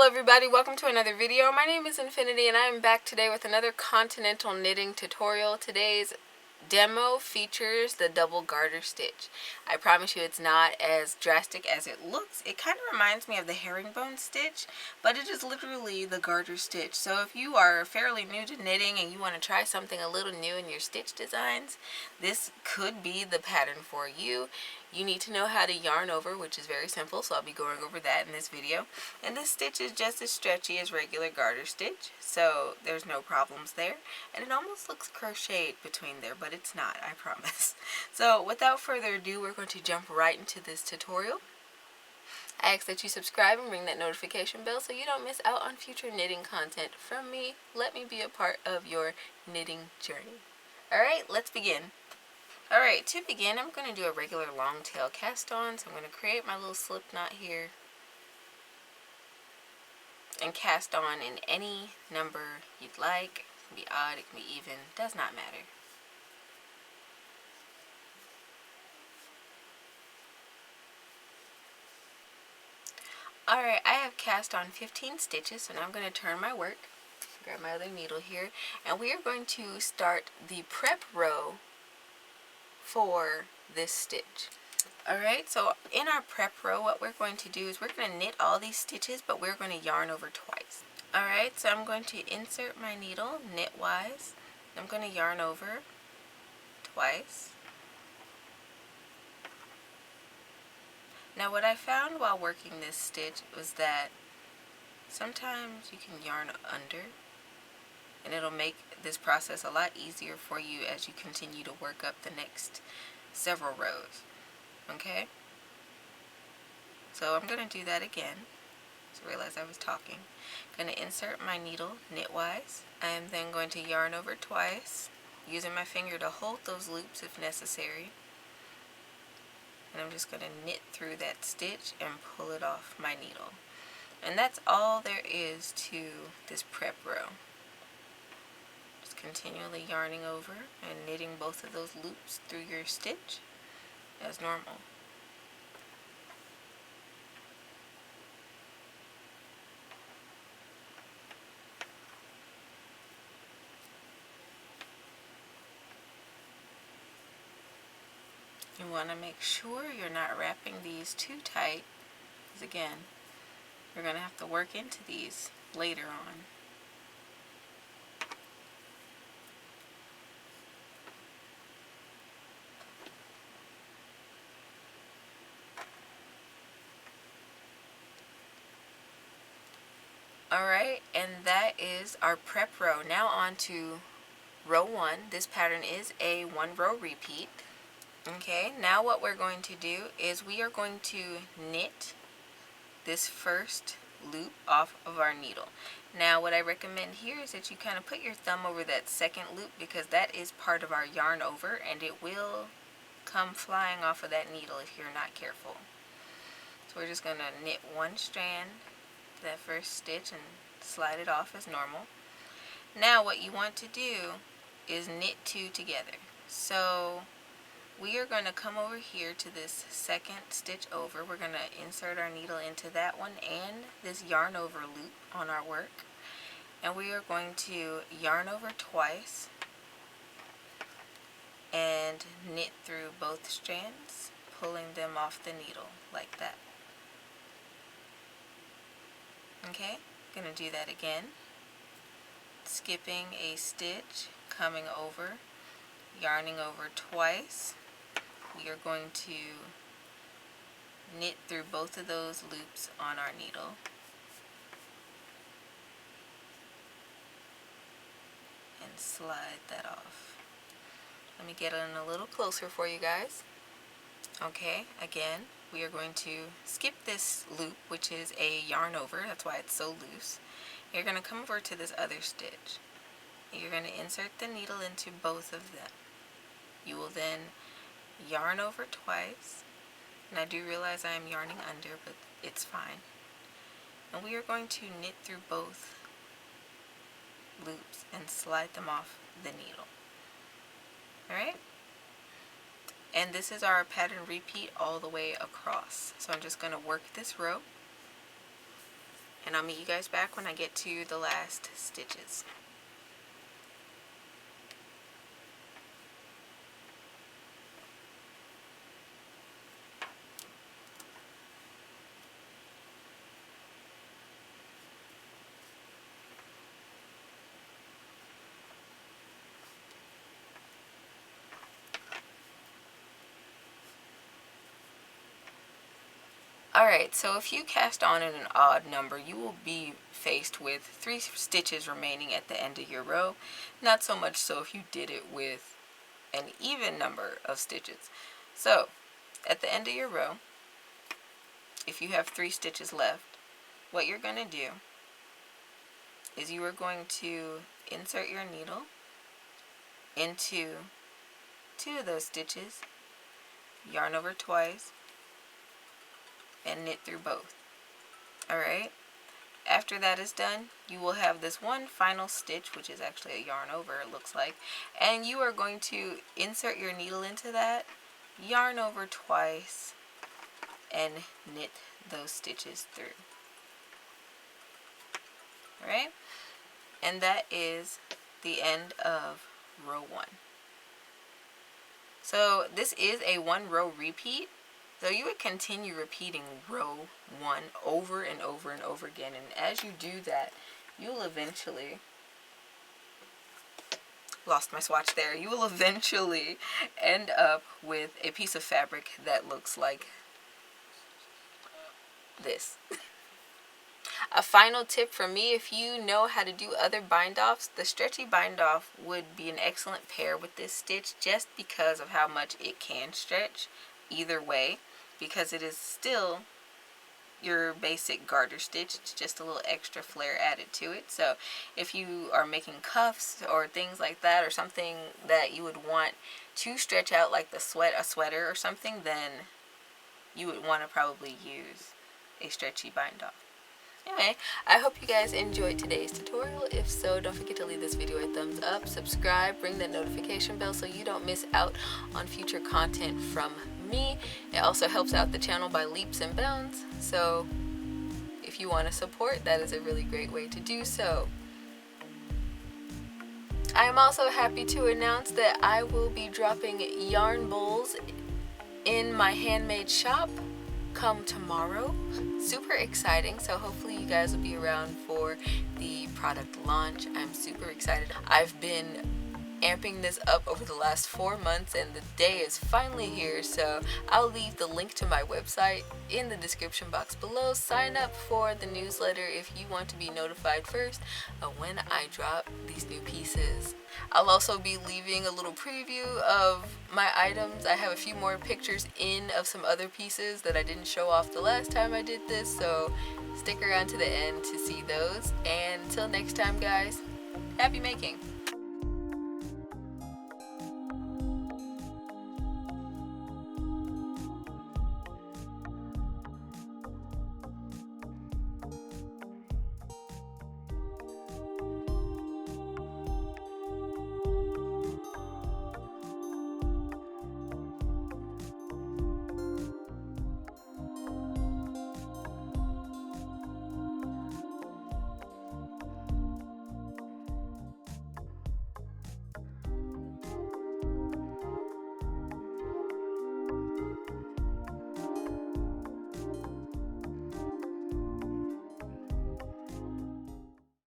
everybody, welcome to another video. My name is Infiniti and I am back today with another Continental knitting tutorial. Today's demo features the double garter stitch. I promise you it's not as drastic as it looks. It kind of reminds me of the herringbone stitch, but it is literally the garter stitch. So if you are fairly new to knitting and you want to try something a little new in your stitch designs, this could be the pattern for you. You need to know how to yarn over, which is very simple, so I'll be going over that in this video. And this stitch is just as stretchy as regular garter stitch, so there's no problems there. And it almost looks crocheted between there, but it's not, I promise. So without further ado, we're going to jump right into this tutorial. I ask that you subscribe and ring that notification bell so you don't miss out on future knitting content from me. Let me be a part of your knitting journey. Alright, let's begin. Alright, to begin, I'm going to do a regular long tail cast on. So I'm going to create my little slip knot here and cast on in any number you'd like. It can be odd, it can be even, does not matter. Alright, I have cast on 15 stitches, so now I'm going to turn my work. Grab my other needle here, and we are going to start the prep row for this stitch. Alright, so in our prep row, what we're going to do is we're going to knit all these stitches, but we're going to yarn over twice. Alright, so I'm going to insert my needle knitwise. I'm going to yarn over twice. Now what I found while working this stitch was that sometimes you can yarn under, and it'll make this process a lot easier for you as you continue to work up the next several rows. Okay? So I'm going to do that again. Just realized I was talking. I'm going to insert my needle knitwise. I am then going to yarn over twice, using my finger to hold those loops if necessary. And I'm just going to knit through that stitch and pull it off my needle. And that's all there is to this prep row. Just continually yarning over and knitting both of those loops through your stitch as normal. You want to make sure you're not wrapping these too tight, because again, you're going to have to work into these later on. Alright, and that is our prep row. Now on to row 1. This pattern is a 1-row repeat. Okay, now what we're going to do is we are going to knit this first loop off of our needle. Now what I recommend here is that you kind of put your thumb over that second loop, because that is part of our yarn over and it will come flying off of that needle if you're not careful. So we're just going to knit one strand, that first stitch, and slide it off as normal. Now what you want to do is knit 2 together. So we are going to come over here to this second stitch over. We're going to insert our needle into that one and this yarn over loop on our work. And we are going to yarn over twice and knit through both strands, pulling them off the needle like that. Okay, going to do that again. Skipping a stitch, coming over, yarning over twice. We are going to knit through both of those loops on our needle. And slide that off. Let me get in a little closer for you guys. Okay, again, we are going to skip this loop, which is a yarn over. That's why it's so loose. You're going to come over to this other stitch. You're going to insert the needle into both of them. You will then yarn over twice, and I do realize I am yarning under, but it's fine. And we are going to knit through both loops and slide them off the needle. Alright? And this is our pattern repeat all the way across. So I'm just going to work this row and I'll meet you guys back when I get to the last stitches. Alright, so if you cast on in an odd number, you will be faced with 3 stitches remaining at the end of your row. Not so much so if you did it with an even number of stitches. So, at the end of your row, if you have 3 stitches left, what you're going to do is you are going to insert your needle into 2 of those stitches, yarn over twice, and knit through both. Alright, after that is done, you will have this one final stitch, which is actually a yarn over, it looks like, and you are going to insert your needle into that, yarn over twice, and knit those stitches through. Alright, and that is the end of row 1. So this is a 1 row repeat. So you would continue repeating row 1 over and over and over again, and as you do that, you'll eventually, lost my swatch there, you will eventually end up with a piece of fabric that looks like this. A final tip from me, if you know how to do other bind-offs, the stretchy bind-off would be an excellent pair with this stitch just because of how much it can stretch either way, because it is still your basic garter stitch. It's just a little extra flair added to it. So if you are making cuffs or things like that, or something that you would want to stretch out like a sweater or something, then you would want to probably use a stretchy bind-off. Anyway, I hope you guys enjoyed today's tutorial. If so, don't forget to leave this video a thumbs up, subscribe, ring that notification bell so you don't miss out on future content from me. It also helps out the channel by leaps and bounds, so if you want to support, that is a really great way to do so. I am also happy to announce that I will be dropping yarn bowls in my handmade shop come tomorrow. Super exciting, so hopefully you guys will be around for the product launch. I'm super excited. I've been amping this up over the last 4 months and the day is finally here, so I'll leave the link to my website in the description box below. Sign up for the newsletter if you want to be notified first of when I drop these new pieces. I'll also be leaving a little preview of my items. I have a few more pictures of some other pieces that I didn't show off the last time I did this, so stick around to the end to see those. And until next time guys, happy making!